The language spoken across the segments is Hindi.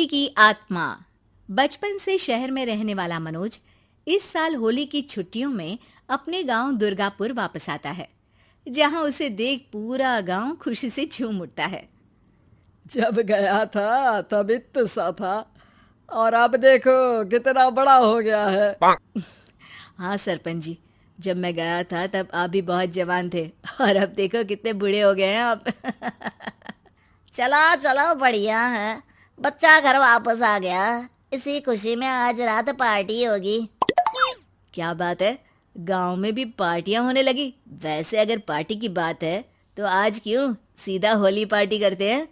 होली की आत्मा। बचपन से शहर में रहने वाला मनोज इस साल होली की छुट्टियों में अपने गांव दुर्गापुर वापस आता है, जहां उसे देख पूरा गांव खुशी से झूम उठता है। जब गया था तब इतना सा था और अब देखो कितना बड़ा हो गया है। हाँ सरपंच जी, जब मैं गया था तब आप भी बहुत जवान थे और अब देखो कितने बूढ़े हो गए हैं आप। चलो चलो बढ़िया है, बच्चा घर वापस आ गया। इसी खुशी में आज रात पार्टी होगी। क्या बात है, गांव में भी पार्टियां होने लगी। वैसे अगर पार्टी की बात है तो आज क्यों सीधा होली पार्टी करते हैं।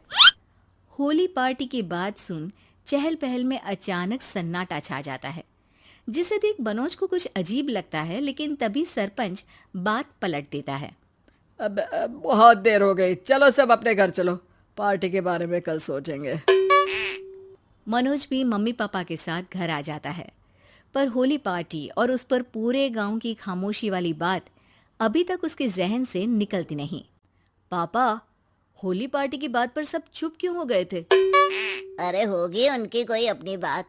होली पार्टी की बात सुन चहल पहल में अचानक सन्नाटा छा जाता है, जिसे देख मनोज को कुछ अजीब लगता है। लेकिन तभी सरपंच बात पलट देता है। अब बहुत देर हो गई, चलो सब अपने घर चलो, पार्टी के बारे में कल सोचेंगे। मनोज भी मम्मी पापा के साथ घर आ जाता है, पर होली पार्टी और उस पर पूरे गांव की खामोशी वाली बात अभी तक उसके जहन से निकलती नहीं। पापा, होली पार्टी की बात पर सब चुप क्यों हो गए थे? अरे होगी उनकी कोई अपनी बात,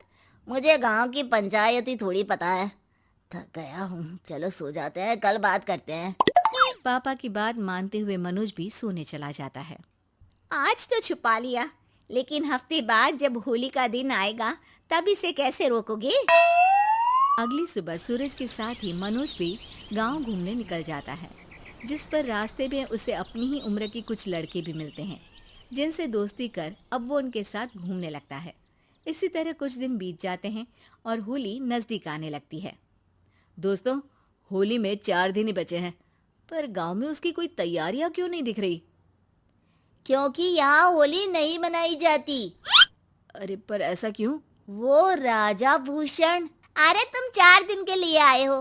मुझे गांव की पंचायत ही थोड़ी पता है। थक गया हूँ, चलो सो जाते हैं, कल बात करते हैं। पापा की बात मानते हुए मनोज भी सोने चला जाता है। आज तो छुपा लिया, लेकिन हफ्ते बाद जब होली का दिन आएगा तब इसे कैसे रोकोगे? अगली सुबह सूरज के साथ ही मनोज भी गांव घूमने निकल जाता है, जिस पर रास्ते में उसे अपनी ही उम्र के कुछ लड़के भी मिलते हैं, जिनसे दोस्ती कर अब वो उनके साथ घूमने लगता है। इसी तरह कुछ दिन बीत जाते हैं और होली नजदीक आने लगती है। दोस्तों, होली में 4 दिन ही बचे हैं, पर गांव में उसकी कोई तैयारियां क्यों नहीं दिख रही? क्योंकि यहाँ होली नहीं मनाई जाती। अरे पर ऐसा क्यों? वो राजा भूषण। अरे तुम 4 दिन के लिए आए हो,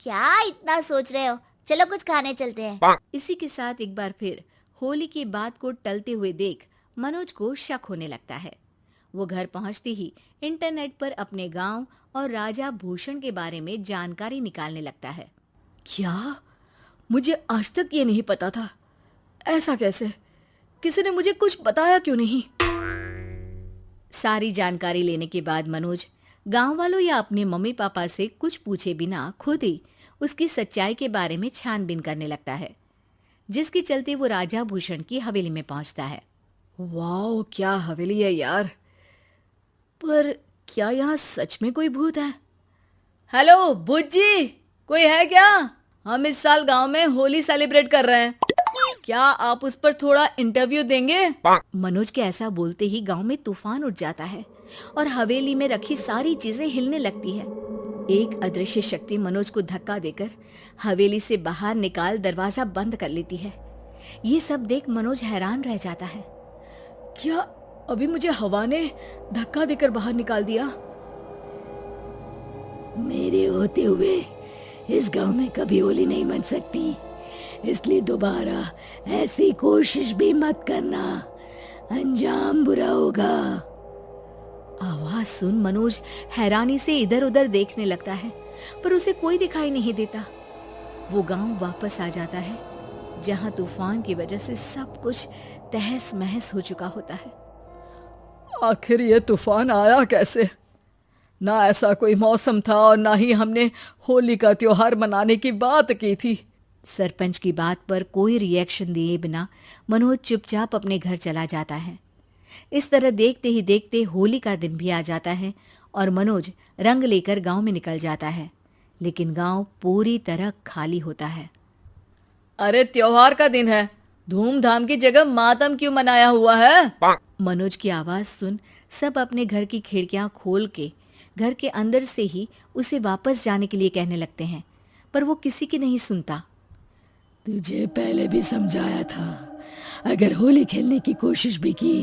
क्या इतना सोच रहे हो? चलो कुछ खाने चलते हैं। इसी के साथ एक बार फिर होली की बात को टलते हुए देख मनोज को शक होने लगता है। वो घर पहुंचते ही इंटरनेट पर अपने गांव और राजा भूषण के बारे में जानकारी निकालने लगता है। क्या? मुझे आज तक ये नहीं पता था। ऐसा कैसे? किसी ने मुझे कुछ बताया क्यों नहीं? सारी जानकारी लेने के बाद मनोज गांव वालों या अपने मम्मी पापा से कुछ पूछे बिना खुद ही उसकी सच्चाई के बारे में छानबीन करने लगता है, जिसके चलते वो राजा भूषण की हवेली में पहुंचता है। वाह, क्या हवेली है यार। पर क्या यहाँ सच में कोई भूत है? हेलो भूत जी, कोई है क्या? हम इस साल गांव में होली सेलिब्रेट कर रहे हैं, क्या आप उस पर थोड़ा इंटरव्यू देंगे? मनोज के ऐसा बोलते ही गांव में तूफान उठ जाता है और हवेली में रखी सारी चीजें हिलने लगती है। एक अदृश्य शक्ति मनोज को धक्का देकर हवेली से बाहर निकाल दरवाजा बंद कर लेती है। ये सब देख मनोज हैरान रह जाता है। क्या अभी मुझे हवा ने धक्का देकर बाहर निकाल दिया? मेरे होते हुए इस गांव में कभी होली नहीं मन सकती, इसलिए दोबारा ऐसी कोशिश भी मत करना, अंजाम बुरा होगा। आवाज सुन मनोज हैरानी से इधर उधर देखने लगता है, पर उसे कोई दिखाई नहीं देता। वो गांव वापस आ जाता है, जहां तूफान की वजह से सब कुछ तहस महस हो चुका होता है। आखिर ये तूफान आया कैसे? ना ऐसा कोई मौसम था और ना ही हमने होली का त्योहार मनाने की बात की थी। सरपंच की बात पर कोई रिएक्शन दिए बिना मनोज चुपचाप अपने घर चला जाता है। इस तरह देखते ही देखते होली का दिन भी आ जाता है और मनोज रंग लेकर गांव में निकल जाता है, लेकिन गांव पूरी तरह खाली होता है। अरे त्योहार का दिन है, धूमधाम की जगह मातम क्यों मनाया हुआ है? मनोज की आवाज सुन सब अपने घर की खिड़कियां खोल के घर के अंदर से ही उसे वापस जाने के लिए कहने लगते हैं, पर वो किसी की नहीं सुनता। तुझे पहले भी समझाया था, अगर होली खेलने की कोशिश भी की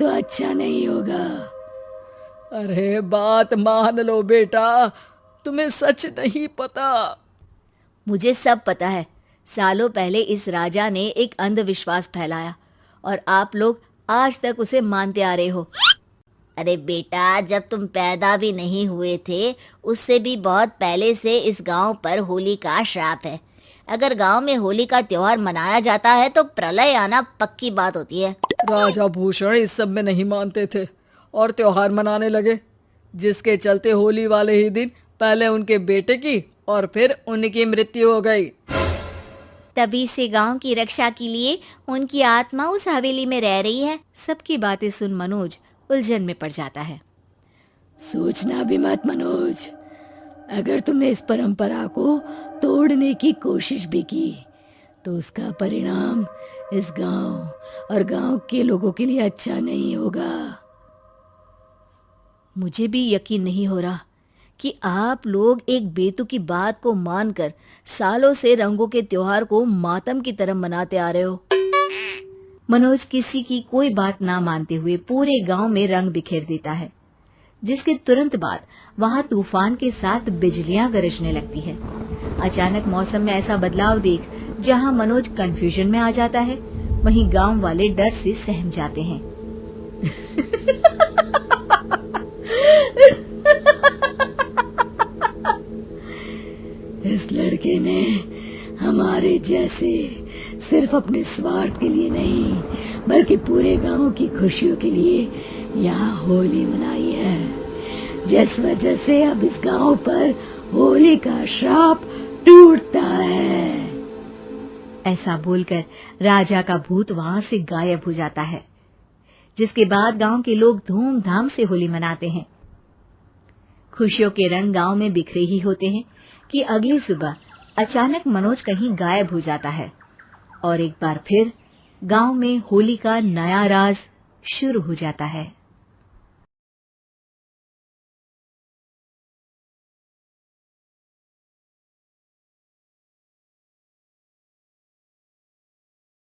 तो अच्छा नहीं होगा। अरे बात मान लो बेटा, तुम्हें सच नहीं पता। मुझे सब पता है। सालों पहले इस राजा ने एक अंधविश्वास फैलाया और आप लोग आज तक उसे मानते आ रहे हो। अरे बेटा, जब तुम पैदा भी नहीं हुए थे उससे भी बहुत पहले से इस गांव पर होली का श्राप है। अगर गांव में होली का त्योहार मनाया जाता है तो प्रलय आना पक्की बात होती है। राजा भूषण इस सब में नहीं मानते थे और त्योहार मनाने लगे, जिसके चलते होली वाले ही दिन पहले उनके बेटे की और फिर उनकी मृत्यु हो गई। तभी से गांव की रक्षा के लिए उनकी आत्मा उस हवेली में रह रही है। सबकी बातें सुन मनोज उलझन में पड़ जाता है। सोचना भी मत मनोज, अगर तुमने इस परंपरा को तोड़ने की कोशिश भी की तो उसका परिणाम इस गांव और गांव के लोगों के लिए अच्छा नहीं होगा। मुझे भी यकीन नहीं हो रहा कि आप लोग एक बेतुकी बात को मानकर सालों से रंगों के त्योहार को मातम की तरह मनाते आ रहे हो। मनोज किसी की कोई बात ना मानते हुए पूरे गांव में रंग बिखेर देता है, जिसके तुरंत बाद वहां तूफान के साथ बिजलियां गरजने लगती है। अचानक मौसम में ऐसा बदलाव देख जहां मनोज कंफ्यूजन में आ जाता है, वहीं गांव वाले डर से सहम जाते हैं। इस लड़के ने हमारे जैसे सिर्फ अपने स्वार्थ के लिए नहीं बल्कि पूरे गांव की खुशियों के लिए यहाँ होली मनाई है, जिस वजह से अब इस गांव पर होली का श्राप टूटता है। ऐसा बोलकर राजा का भूत वहां से गायब हो जाता है, जिसके बाद गांव के लोग धूमधाम से होली मनाते हैं। खुशियों के रंग गांव में बिखरे ही होते हैं कि अगली सुबह अचानक मनोज कहीं गायब हो जाता है और एक बार फिर गांव में होली का नया राज शुरू हो जाता है।